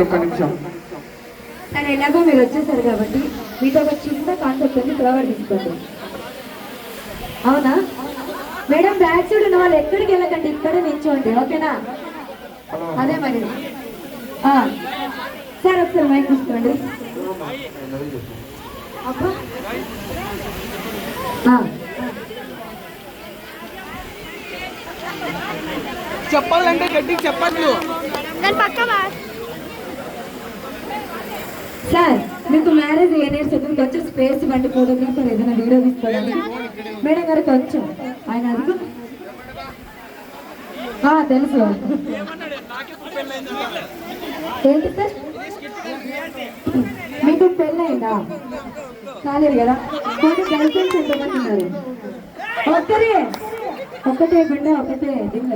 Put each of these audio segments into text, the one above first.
ఒక్క నిమిషం. కానీ ఎలాగో మీరు వచ్చేసారు కాబట్టి మీతో ఒక చిన్న కాన్సెప్ట్ ఉంది, ఫ్లవర్ తీసుకోండి. అవునా మేడం? బ్యాక్ సైడ్ ఉన్న వాళ్ళు ఎక్కడికి వెళ్ళకండి, ఇక్కడే నిల్చోండి, ఓకేనా? అదే మరి సార్ ఒకసారి మైక్ తీసుకోండి. చెప్పాలంటే గట్టిగా చెప్పచ్చు. సార్ మీకు మ్యారేజ్ ఏ ఇయర్స్ అవుతుంది? కొంచెం స్పేస్ ఇవ్వండి, ఫోటోగ్రాఫర్ ఏదైనా వీడియో తీసుకోవాలి. మేడం గారు కొంచెం ఆయన అడుగు. తెలుసు. ఏంటి సార్ మీకు పెళ్ళయిందా? కాలేదు కదా? కొన్ని గర్ల్ ఫ్రెండ్స్ ఎంతమంది ఉన్నారు? ఒక్కటే బిడ్డ, ఒకటే దింగ.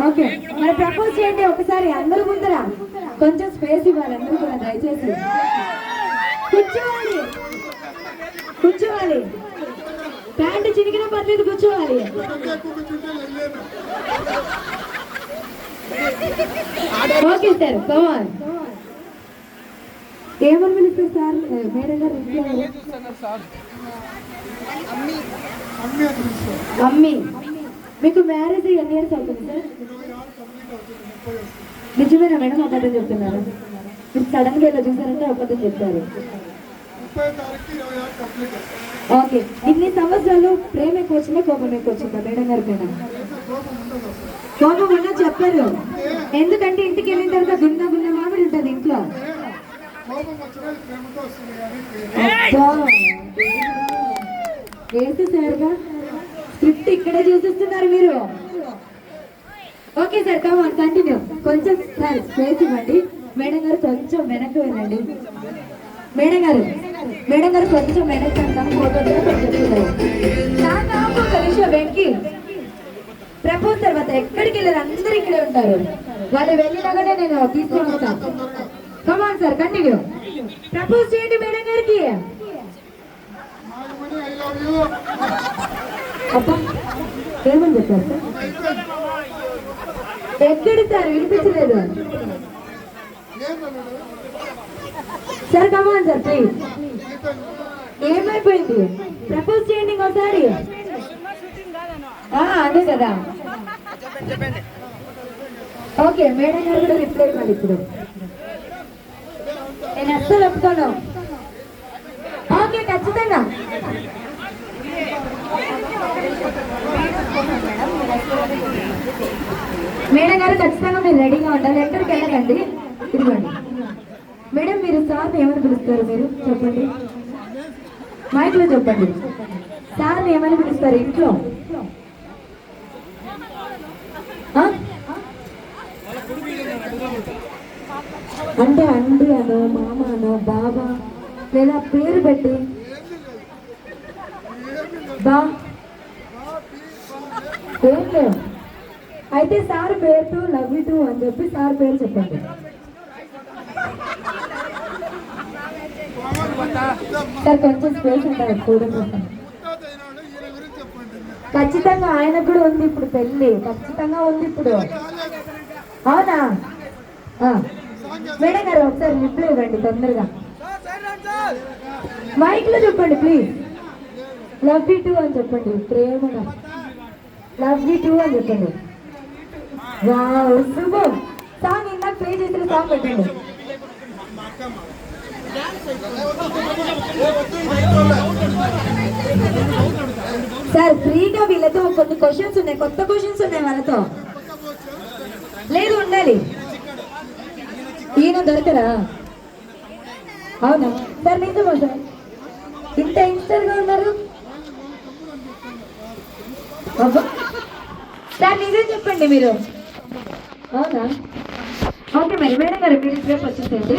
ఓకే, మరి ప్రపోజ్ చేయండి ఒకసారి అందరూ ముందరా. కొంచెం స్పేస్ ఇవ్వాలి అందరూ కూడా, దయచేసి కూర్చోవాలి. ప్యాంటు చినిగిన పర్లేదు, కూర్చోవాలి. ఓకే సార్, కమాన్. ఏమని పిలుస్తారు సార్? మేడం గారు మమ్మీ. మీకు మ్యారేజ్ ఎన్ని ఇయర్స్ అవుతుంది సార్? నిజమేనా మేడం? అబద్ధం చెప్తున్నారు. మీరు సడన్ గా ఇలా చూసారంటే అబద్ధం చెప్తారు. ఓకే, ఇన్ని సంవత్సరాలు ప్రేమ ఎక్కువ వచ్చిందా, కోపం ఎక్కువ వచ్చిందా మేడం గారి పైన? కోపం ఉన్నా చెప్పారు, ఎందుకంటే ఇంటికి వెళ్ళిన తర్వాత గున్న మామిడి ఉంటుంది ఇంట్లో. వేసేసారుగా స్క్రిప్ట్, ఇక్కడే చూసిస్తున్నారు మీరు. ఓకే సార్, కమాన్ కంటిన్యూ. కొంచెం సార్ స్పేస్ ఇవ్వండి. మేడం గారు కొంచెం వెనక్కి వెళ్ళండి. మేడం గారు కొంచెం వెనక్కి అంటాం. ఫోటో వెంకి ప్రపోజ్ తర్వాత ఎక్కడికి వెళ్ళారు? అందరు ఇక్కడే ఉంటారు. వాళ్ళు వెళ్ళినాగానే నేను తీసుకొని వస్తాను. Come on sir continue. ప్రపోజ్ చేయండి మేడం గారికి. అబ్బా ఏమని చెప్పారు సార్? ఎక్కడి సార్ వినిపించలేదు సార్. Come on sir please. ఏమైపోయింది? ప్రపోజ్ చేయండి ఇంకోసారి. అదే కదా. ఓకే, మేడం గారు కూడా రిప్లై ఇవ్వాలి ఇప్పుడు. నేను అస్సలు ఒప్పుకోను. ఓకే, ఖచ్చితంగా. మేడం గారు ఖచ్చితంగా మీరు రెడీగా ఉండాలి, ఎక్కడికి వెళ్ళకండి. ఇదిగోండి మేడం, మీరు సార్ని ఏమని పిలుస్తారు? మీరు చెప్పండి, మైక్లో చెప్పండి. సార్ని ఏమని పిలుస్తారు ఇంట్లో? అంటే అండి అనో, మామ అనో, బాబా, లేదా పేరు పెట్టి బా ఏం లేవు. అయితే సార్ పేరు లవ్ యూ టూ అని చెప్పి సార్ పేరు చెప్పండి. సార్ కొంచెం స్పేస్ ఉంటుంది చూడండి. ఖచ్చితంగా ఆయనకు కూడా ఉంది ఇప్పుడు పెళ్ళి, ఖచ్చితంగా ఉంది ఇప్పుడు. అవునా మేడం గారు? ఒకసారి రిప్లై ఇవ్వండి తొందరగా. మైక్ లో చెప్పండి ప్లీజ్. లవ్ యూ టూ అని చెప్పండి, ప్రేమగా లవ్ యూ టూ అని చెప్పండి. వావ్, శుభం. సాంగ్ ఇందాక ప్లే చేసిన సాంగ్ పెట్టండి. సార్ ఫ్రీగా వీళ్ళతో కొన్ని క్వశ్చన్స్ ఉన్నాయి, కొత్త క్వశ్చన్స్ ఉన్నాయి వాళ్ళతో. లేదు ఉండాలి. ఈయన దొరకరా? అవునా సార్? నిజమా సార్? ఇంత యంగ్స్టర్గా ఉన్నారు సార్? నిజం చెప్పండి మీరు. అవునా? ఓకే మరి మేడం గారు మీరు రేపు వచ్చేసేయండి.